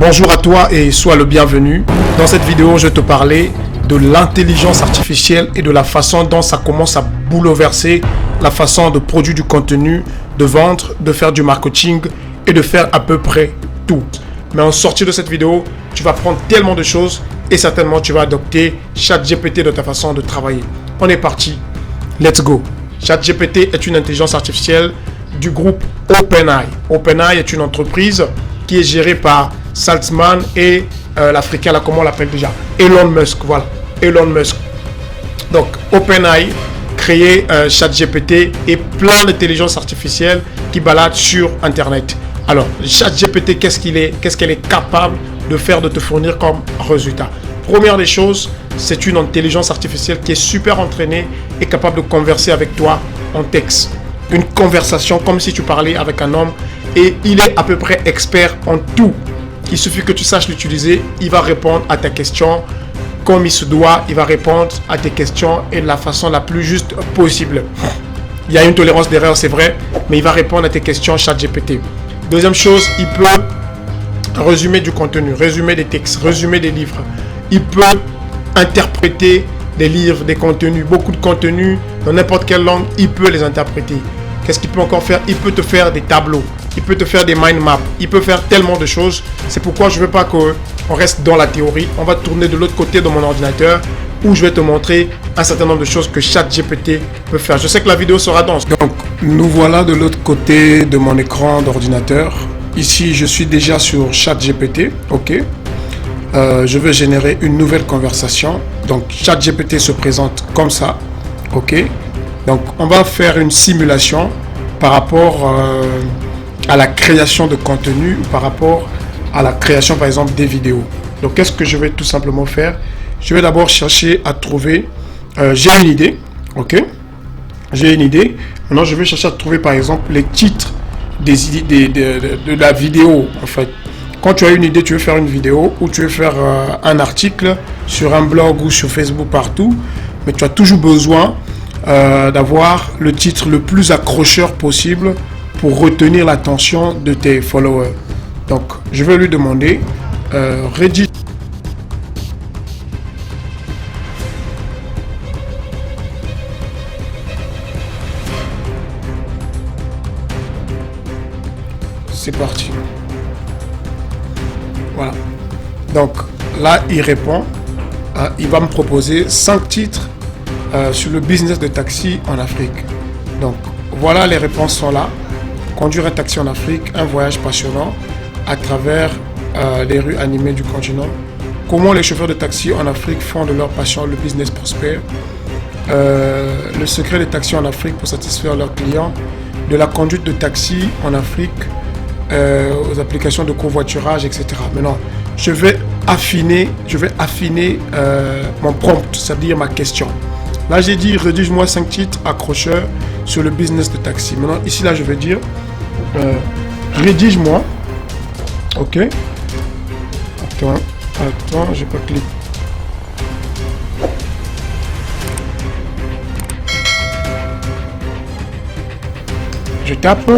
Bonjour à toi et sois le bienvenu. Dans cette vidéo, je vais te parler de l'intelligence artificielle et de la façon dont ça commence à bouleverser la façon de produire du contenu, de vendre, de faire du marketing et de faire à peu près tout. Mais en sortie de cette vidéo, tu vas prendre tellement de choses et certainement tu vas adopter ChatGPT dans ta façon de travailler. On est parti. Let's go. ChatGPT est une intelligence artificielle du groupe OpenAI. OpenAI est une entreprise qui est gérée par Saltzman et l'Africain, là, comment on l'appelle déjà, Elon Musk, voilà, Elon Musk. Donc, OpenAI créé ChatGPT et plein d'intelligence artificielle qui baladent sur Internet. Alors, ChatGPT, qu'est-ce qu'elle est capable de faire, de te fournir comme résultat? Première des choses, c'est une intelligence artificielle qui est super entraînée et capable de converser avec toi en texte. Une conversation comme si tu parlais avec un homme, et il est à peu près expert en tout. Il suffit que tu saches l'utiliser, il va répondre à ta question comme il se doit, il va répondre à tes questions et de la façon la plus juste possible. Il y a une tolérance d'erreur, c'est vrai, mais il va répondre à tes questions ChatGPT. Deuxième chose, il peut résumer du contenu, résumer des textes, résumer des livres. Il peut interpréter des livres, des contenus, beaucoup de contenus, dans n'importe quelle langue, il peut les interpréter. Qu'est-ce qu'il peut encore faire? Il peut te faire des tableaux, il peut te faire des mind maps, il peut faire tellement de choses. C'est pourquoi je ne veux pas qu'on reste dans la théorie. On va tourner de l'autre côté de mon ordinateur où je vais te montrer un certain nombre de choses que ChatGPT peut faire. Je sais que la vidéo sera dense. Donc, nous voilà de l'autre côté de mon écran d'ordinateur. Ici, je suis déjà sur ChatGPT. OK. Je vais générer une nouvelle conversation. Donc, ChatGPT se présente comme ça. OK. Donc, on va faire une simulation par rapport à la création de contenu, par rapport à la création, par exemple, des vidéos. Donc, qu'est-ce que je vais tout simplement faire? Je vais d'abord chercher à trouver... j'ai une idée, ok? J'ai une idée. Maintenant, je vais chercher à trouver, par exemple, les titres de la vidéo, en fait. Quand tu as une idée, tu veux faire une vidéo ou tu veux faire un article sur un blog ou sur Facebook, partout, mais tu as toujours besoin d'avoir le titre le plus accrocheur possible pour retenir l'attention de tes followers. Donc, je vais lui demander rédige. C'est parti. Voilà. Donc, là, il répond. Il va me proposer 5 titres sur le business de taxi en Afrique. Donc, voilà, les réponses sont là. Conduire un taxi en Afrique, un voyage passionnant à travers les rues animées du continent. Comment les chauffeurs de taxi en Afrique font de leur passion le business prospère. Le secret des taxis en Afrique pour satisfaire leurs clients. De la conduite de taxi en Afrique aux applications de covoiturage, etc. Maintenant, je vais affiner mon prompt, c'est-à-dire ma question. Là, j'ai dit rédige-moi 5 titres accrocheurs sur le business de taxi. Maintenant, ici, là, je vais dire rédige-moi. Ok. Attends, j'ai pas cliqué. Je tape.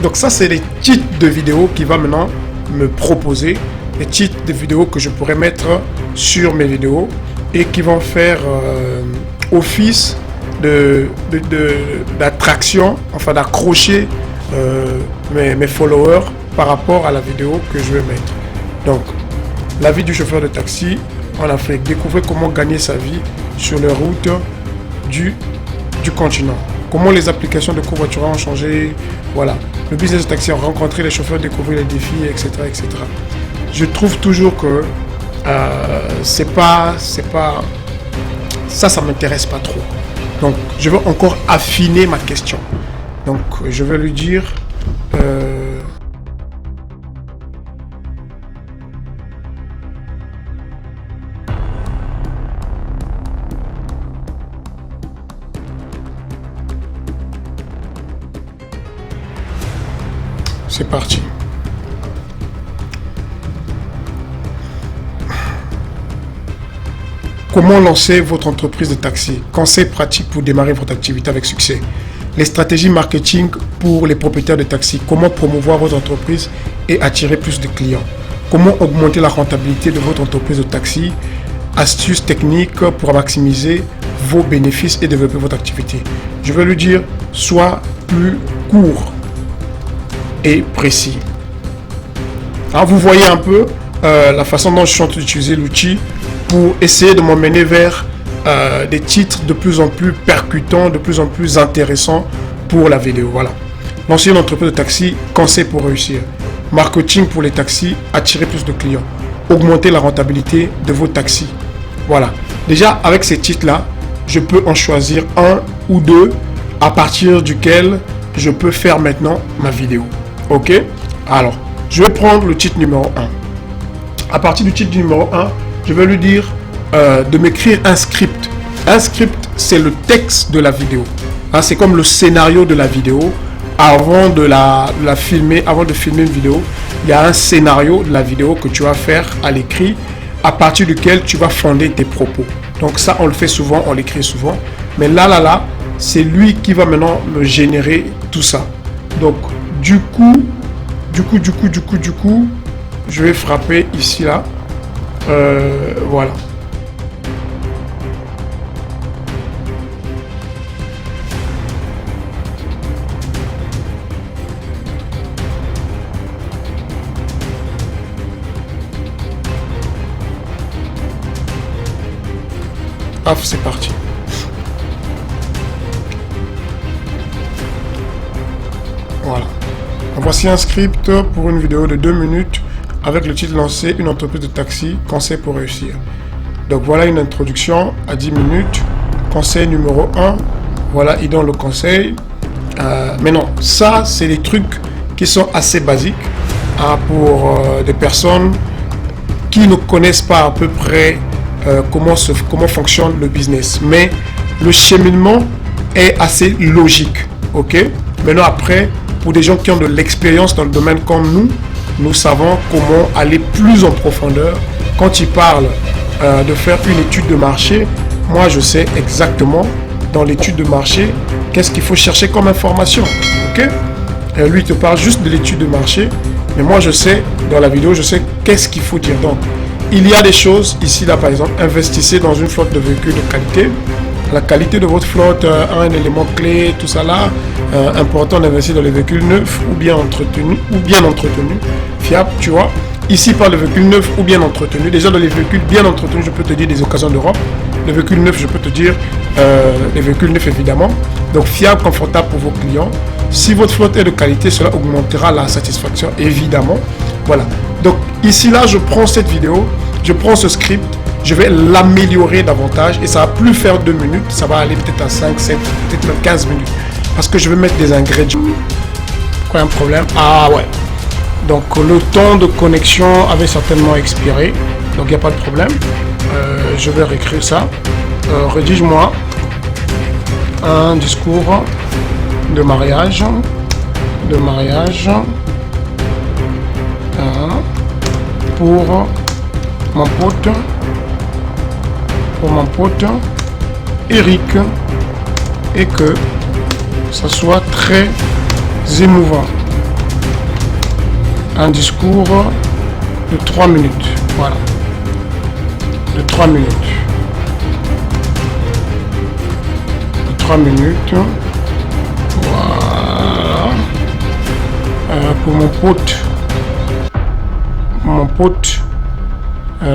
Donc ça, c'est les titres de vidéos qui va maintenant me proposer. Les titres de vidéos que je pourrais mettre sur mes vidéos et qui vont faire office d'attraction, enfin d'accrocher mes followers par rapport à la vidéo que je vais mettre. Donc, la vie du chauffeur de taxi en Afrique. Découvrez comment gagner sa vie sur les routes du continent. Comment les applications de covoiturage ont changé. Voilà. Le business de taxi a rencontré les chauffeurs, découvrir les défis, etc., etc. Je trouve toujours que ça m'intéresse pas trop. Donc, je veux encore affiner ma question. Donc, je vais lui dire... C'est parti. Comment lancer votre entreprise de taxi? Conseils pratiques pour démarrer votre activité avec succès. les stratégies marketing pour les propriétaires de taxis. Comment promouvoir votre entreprise et attirer plus de clients. Comment augmenter la rentabilité de votre entreprise de taxi. Astuces techniques pour maximiser vos bénéfices et développer votre activité. Je vais lui dire, sois plus court et précis. Alors vous voyez un peu la façon dont je suis en train d'utiliser l'outil pour essayer de m'emmener vers des titres de plus en plus percutants, de plus en plus intéressants pour la vidéo. Voilà. Lancer une entreprise de taxi, conseil pour réussir. Marketing pour les taxis, attirer plus de clients. Augmenter la rentabilité de vos taxis. Voilà. Déjà, avec ces titres-là, je peux en choisir un ou deux à partir duquel je peux faire maintenant ma vidéo. Ok? Alors, je vais prendre le titre numéro 1. À partir du titre numéro 1, je vais lui dire de m'écrire un script. Un script, c'est le texte de la vidéo. Hein, c'est comme le scénario de la vidéo. Avant de la filmer, avant de filmer une vidéo, il y a un scénario de la vidéo que tu vas faire à l'écrit, à partir duquel tu vas fonder tes propos. Donc ça, on le fait souvent, on l'écrit souvent. Mais là, c'est lui qui va maintenant me générer tout ça. Donc, du coup, je vais frapper ici, là. Voilà. Paf, c'est parti. Voilà. Voici un script pour une vidéo de 2 minutes avec le titre lancé une entreprise de taxi, conseil pour réussir. Donc voilà une introduction à 10 minutes. Conseil numéro 1. Voilà, il donne le conseil. Mais non, ça c'est des trucs qui sont assez basiques pour des personnes qui ne connaissent pas à peu près comment fonctionne le business. Mais le cheminement est assez logique. Ok? Maintenant après, pour des gens qui ont de l'expérience dans le domaine comme nous savons comment aller plus en profondeur. Quand il parle de faire une étude de marché, moi je sais exactement dans l'étude de marché qu'est-ce qu'il faut chercher comme information. Ok? Lui il te parle juste de l'étude de marché, mais moi je sais, dans la vidéo, je sais qu'est-ce qu'il faut dire. Donc, il y a des choses ici, là par exemple, investissez dans une flotte de véhicules de qualité. La qualité de votre flotte, un élément clé, tout ça là, important d'investir dans les véhicules neufs ou bien entretenus, fiables, tu vois. Ici, par le véhicule neuf ou bien entretenu. Déjà, dans les véhicules bien entretenus, je peux te dire des occasions d'Europe. Les véhicules neufs, je peux te dire les véhicules neufs évidemment. Donc, fiable, confortable pour vos clients. Si votre flotte est de qualité, cela augmentera la satisfaction, évidemment. Voilà. Donc, ici, là, je prends cette vidéo, je prends ce script, je vais l'améliorer davantage et ça va plus faire 2 minutes, ça va aller peut-être à 5, 7, peut-être même 15 minutes. Parce que je vais mettre des ingrédients. Quoi, un problème? Ah ouais. Donc le temps de connexion avait certainement expiré. Donc il n'y a pas de problème. Je vais réécrire ça. Rédige-moi un discours de mariage. Pour mon pote Eric, et que ça soit très émouvant. Un discours de 3 minutes. Voilà. De 3 minutes. De 3 minutes. Voilà. Pour mon pote.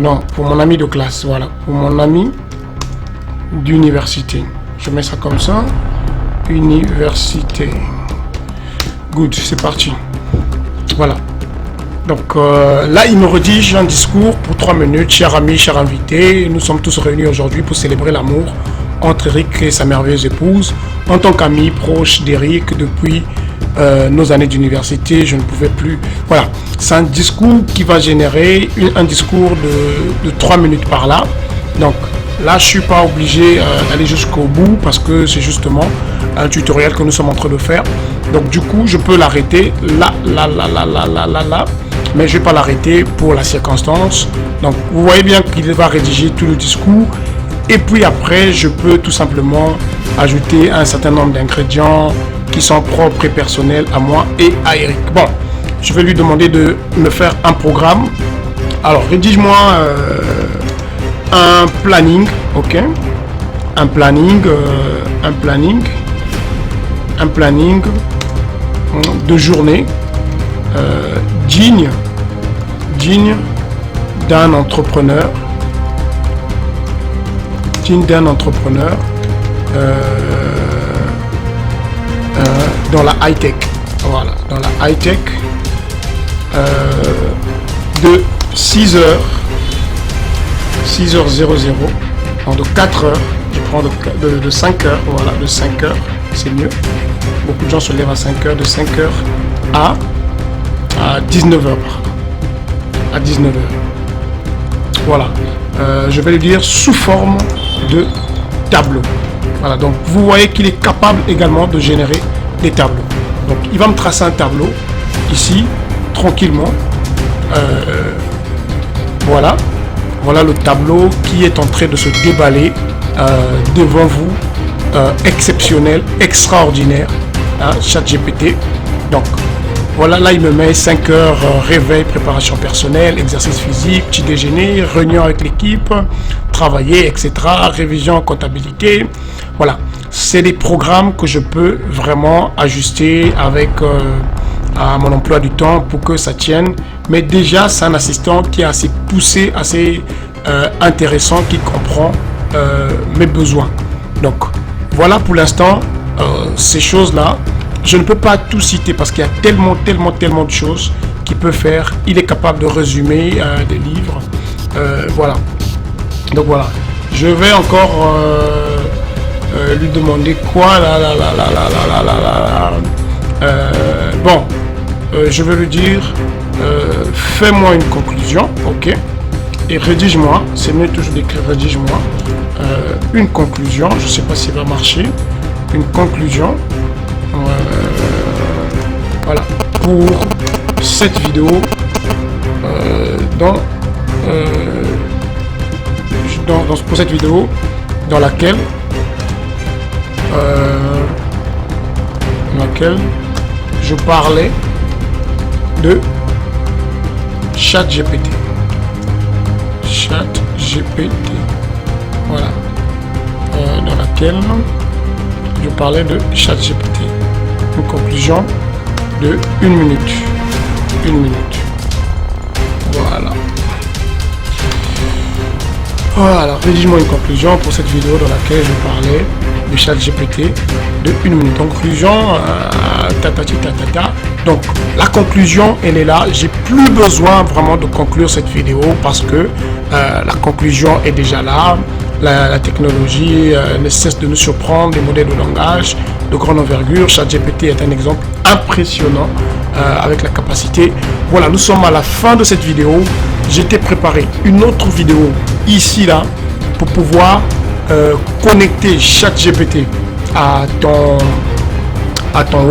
Non, pour mon ami de classe. Voilà. Pour mon ami d'université. Je mets ça comme ça. Université. Good, c'est parti. Voilà. Donc là, il me rédige un discours pour 3 minutes. Chers amis, chers invités, nous sommes tous réunis aujourd'hui pour célébrer l'amour entre Eric et sa merveilleuse épouse. En tant qu'ami proche d'Eric depuis nos années d'université, je ne pouvais plus. Voilà, c'est un discours qui va générer un discours de 3 minutes par là. Donc là, je ne suis pas obligé d'aller jusqu'au bout parce que c'est justement un tutoriel que nous sommes en train de faire. Donc du coup, je peux l'arrêter là. Mais je ne vais pas l'arrêter pour la circonstance. Donc vous voyez bien qu'il va rédiger tout le discours Et puis après, je peux tout simplement ajouter un certain nombre d'ingrédients qui sont propres et personnels à moi et à Eric. Bon, je vais lui demander de me faire un programme. Alors, rédige-moi un planning, ok? Un planning de journée digne d'un entrepreneur, dans la high-tech. Voilà, dans la high-tech, de 6h00, donc de 4h, je prends de 5h, voilà, de 5h, c'est mieux. Beaucoup de gens se lèvent à 5h, de 5h à 19h. À 19h. Voilà, je vais le dire sous forme de tableau. Voilà, donc vous voyez qu'il est capable également de générer des tableaux. Donc il va me tracer un tableau ici, tranquillement. Voilà le tableau qui est en train de se déballer devant vous. Exceptionnel, extraordinaire, hein, ChatGPT. Donc voilà, là il me met 5 heures réveil, préparation personnelle, exercice physique, petit déjeuner, réunion avec l'équipe, travailler, etc. Révision, comptabilité. Voilà, c'est des programmes que je peux vraiment ajuster avec à mon emploi du temps pour que ça tienne. Mais déjà, c'est un assistant qui est assez poussé, assez intéressant, qui comprend mes besoins. Donc voilà pour l'instant ces choses-là. Je ne peux pas tout citer parce qu'il y a tellement de choses qu'il peut faire. Il est capable de résumer des livres. Voilà. Donc voilà. Je vais encore lui demander quoi bon, je vais lui dire fais-moi une conclusion, ok, et rédige-moi. C'est mieux toujours d'écrire rédige-moi une conclusion. Je sais pas si ça va marcher. Une conclusion. Voilà pour cette vidéo pour cette vidéo dans laquelle je parlais de ChatGPT. Voilà, dans laquelle je parlais de ChatGPT. Une conclusion de 1 minute. 1 minute. Voilà, rédige-moi une conclusion pour cette vidéo dans laquelle je parlais de ChatGPT de 1 minute. Conclusion, Donc, la conclusion, elle est là. J'ai plus besoin vraiment de conclure cette vidéo parce que la conclusion est déjà là. La technologie ne cesse de nous surprendre, des modèles de langage de grande envergure. ChatGPT est un exemple impressionnant avec la capacité. Voilà, nous sommes à la fin de cette vidéo. J'ai préparé une autre vidéo ici, là, pour pouvoir connecter ChatGPT à ton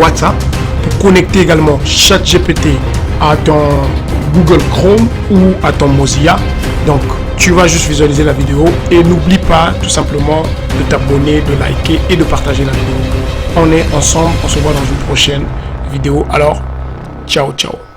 WhatsApp, pour connecter également ChatGPT à ton Google Chrome ou à ton Mozilla. Donc, tu vas juste visualiser la vidéo et n'oublie pas tout simplement de t'abonner, de liker et de partager la vidéo. On est ensemble, on se voit dans une prochaine vidéo. Alors, ciao, ciao.